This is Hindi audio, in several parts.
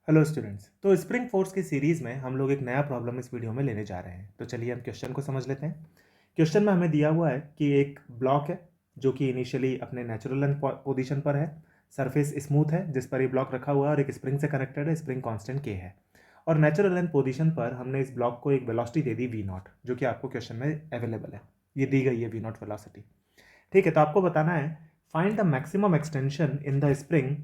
Hello students. तो स्प्रिंग फोर्स की सीरीज़ में हम लोग एक नया प्रॉब्लम इस वीडियो में लेने जा रहे हैं। तो चलिए हम क्वेश्चन को समझ लेते हैं। क्वेश्चन में हमें दिया हुआ है कि एक ब्लॉक है जो कि इनिशियली अपने नेचुरल लेंथ पोजीशन पर है। सरफेस स्मूथ है जिस पर ये ब्लॉक रखा हुआ है और एक स्प्रिंग से कनेक्टेड है। स्प्रिंग कांस्टेंट के है और नेचुरल लेंथ पोजीशन पर हमने इस ब्लॉक को एक वेलोसिटी दे दी वी नॉट, जो कि आपको क्वेश्चन में अवेलेबल है। ये दी गई है वी नॉट वेलोसिटी। ठीक है, तो आपको बताना है find the maximum extension in the spring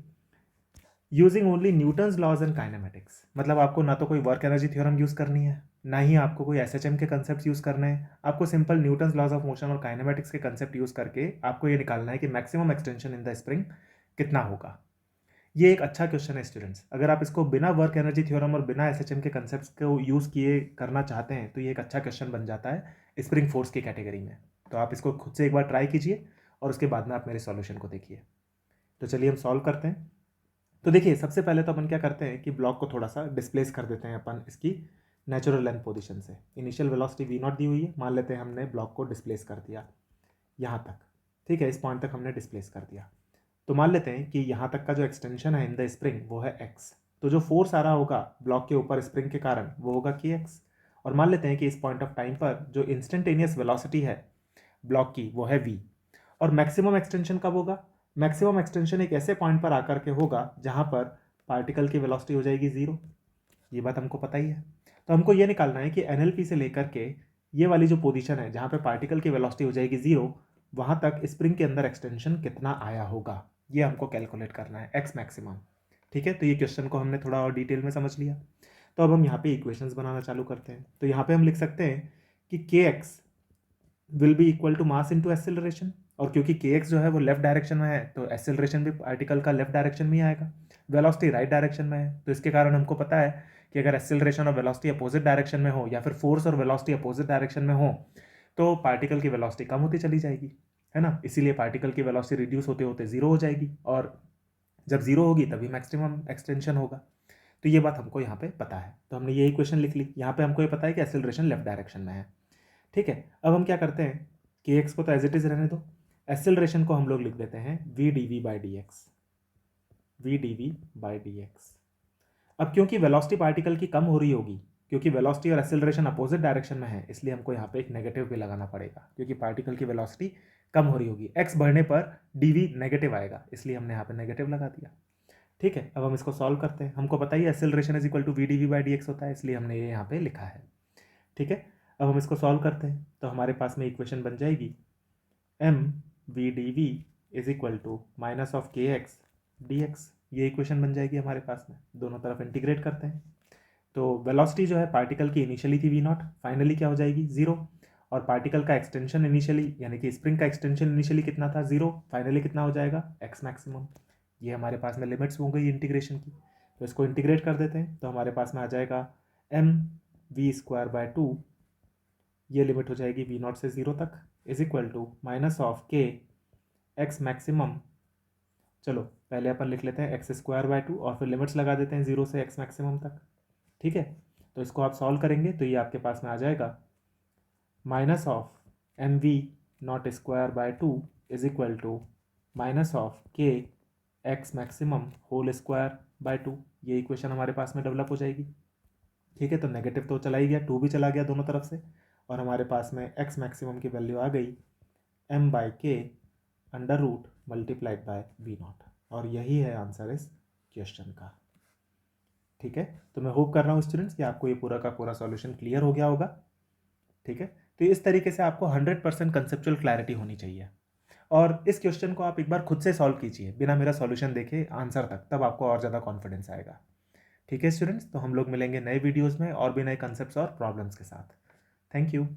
using only Newton's laws and kinematics. मतलब आपको ना तो कोई वर्क एनर्जी थ्योरम यूज़ करनी है, ना ही आपको कोई एसएचएम के कंसेप्ट यूज़ करने हैं। आपको simple Newton's laws of motion और काइनेमेटिक्स के कंसेप्ट यूज़ करके आपको ये निकालना है कि maximum extension in the spring कितना होगा। ये एक अच्छा क्वेश्चन है स्टूडेंट्स। अगर आप इसको बिना वर्क एनर्जी थ्योरम और बिना एसएचएम के कंसेप्ट को यूज़ किए करना चाहते हैं तो ये एक अच्छा क्वेश्चन बन जाता है स्प्रिंग फोर्स की कैटेगरी में। तो आप इसको खुद से एक बार ट्राई कीजिए और उसके बाद में आप मेरे सॉल्यूशन को देखिए। तो चलिए हम सॉल्व करते हैं। तो देखिए, सबसे पहले तो अपन क्या करते हैं कि ब्लॉक को थोड़ा सा डिस्प्लेस कर देते हैं अपन इसकी नेचुरल लेंथ पोजीशन से। इनिशियल वेलोसिटी वी नॉट दी हुई है, मान लेते हैं हमने ब्लॉक को डिस्प्लेस कर दिया यहाँ तक। ठीक है, इस पॉइंट तक हमने डिस्प्लेस कर दिया। तो मान लेते हैं कि यहाँ तक का जो एक्सटेंशन है इन द स्प्रिंग वो है एक्स। तो जो फोर्स आ रहा होगा ब्लॉक के ऊपर स्प्रिंग के कारण वो होगा कि एक्स। और मान लेते हैं कि इस पॉइंट ऑफ टाइम पर जो इंस्टेंटेनियस वेलोसिटी है ब्लॉक की वो है v। और मैक्सिमम एक्सटेंशन कब होगा? मैक्सिमम एक्सटेंशन एक ऐसे पॉइंट पर आकर के होगा जहां पर पार्टिकल की वेलोसिटी हो जाएगी जीरो। ये बात हमको पता ही है। तो हमको ये निकालना है कि एनएलपी से लेकर के ये वाली जो पोजीशन है जहां पे पार्टिकल की वेलोसिटी हो जाएगी जीरो, वहां तक स्प्रिंग के अंदर एक्सटेंशन कितना आया होगा, ये हमको कैलकुलेट करना है, एक्स मैक्सिमम। ठीक है, तो ये क्वेश्चन को हमने थोड़ा और डिटेल में समझ लिया। तो अब हम यहाँ पे इक्वेशंस बनाना चालू करते हैं। तो यहाँ पे हम लिख सकते हैं कि k x will be equal to mass into acceleration. और क्योंकि के एक्स जो है वो लेफ्ट डायरेक्शन में है तो एक्सेलरेशन भी पार्टिकल का लेफ्ट डायरेक्शन में ही आएगा। वेलोसिटी राइट डायरेक्शन में है तो इसके कारण हमको पता है कि अगर एक्सेलरेशन और वेलोसिटी अपोजिट डायरेक्शन में हो या फिर फोर्स और वेलोसिटी अपोजिट डायरेक्शन में हो तो पार्टिकल की वेलोसिटी कम होती चली जाएगी, है ना। इसीलिए पार्टिकल की वेलोसिटी रिड्यूस होते होते जीरो हो जाएगी और जब जीरो होगी तभी मैक्सिमम एक्सटेंशन होगा। तो ये बात हमको यहाँ पे पता है, तो हमने ये इक्वेशन लिख ली। यहाँ पे हमको ये पता है कि एक्सेलरेशन लेफ्ट डायरेक्शन में है। ठीक है, अब हम क्या करते हैं कि एक्स को तो एज इट इज रहने दो, एक्सेलरेशन को हम लोग लिख देते हैं v D we by D x. V D we by D x. अब क्योंकि वेलोसिटी पार्टिकल की कम हो रही होगी, क्योंकि वेलोसिटी और एक्सेलरेशन अपोजिट डायरेक्शन में है, इसलिए हमको यहाँ पे एक नेगेटिव भी लगाना पड़ेगा क्योंकि पार्टिकल की वेलोसिटी कम हो रही होगी। एक्स बढ़ने पर डी वी नेगेटिव आएगा, इसलिए हमने यहाँ पे नेगेटिव लगा दिया। ठीक है, अब हम इसको सॉल्व करते हैं। हमको पता ही acceleration is equal to V D we by D X होता है, इसलिए हमने ये यहाँ पे लिखा है। ठीक है, अब हम इसको सॉल्व करते हैं तो हमारे पास में इक्वेशन बन जाएगी m v D v is equal to minus of के एक्स डी एक्स। ये इक्वेशन बन जाएगी हमारे पास में। दोनों तरफ इंटीग्रेट करते हैं तो वेलोसिटी जो है पार्टिकल की इनिशियली थी वी नॉट, फाइनली क्या हो जाएगी जीरो। और पार्टिकल का एक्सटेंशन इनिशियली यानी कि स्प्रिंग का एक्सटेंशन इनिशियली कितना था जीरो, फाइनली कितना हो जाएगा एक्स मैक्सिमम। ये हमारे पास में लिमिट्स हो गई इंटीग्रेशन की। तो इसको इंटीग्रेट कर देते हैं तो हमारे पास में आ जाएगा m v square by two, ये लिमिट हो जाएगी वी नॉट से जीरो तक, is equal to minus of के एक्स मैक्सिमम। चलो पहले अपन लिख लेते हैं एक्स स्क्वायर बाय टू और फिर लिमिट्स लगा देते हैं जीरो से एक्स मैक्सिमम तक। ठीक है, तो इसको आप सॉल्व करेंगे तो ये आपके पास में आ जाएगा minus of M V naught square by two is equal to minus of के x maximum whole square by two. ये इक्वेशन हमारे पास में डेवलप हो जाएगी। ठीक है, तो नेगेटिव तो चला ही गया, टू भी चला गया दोनों तरफ से और हमारे पास में एक्स मैक्सिमम की वैल्यू आ गई m by k under root multiplied by v naught. और यही है आंसर इस क्वेश्चन का। ठीक है, तो मैं होप कर रहा हूँ स्टूडेंट्स कि आपको ये पूरा का पूरा सॉल्यूशन क्लियर हो गया होगा। ठीक है, तो इस तरीके से आपको 100% कंसेप्चुअल क्लैरिटी होनी चाहिए। और इस क्वेश्चन को आप एक बार खुद से सॉल्व कीजिए बिना मेरा सॉल्यूशन देखे आंसर तक, तब आपको और ज़्यादा कॉन्फिडेंस आएगा। ठीक है स्टूडेंट्स, तो हम लोग मिलेंगे नए वीडियोज़ में और भी नए कंसेप्ट्स और प्रॉब्लम्स के साथ। Thank you.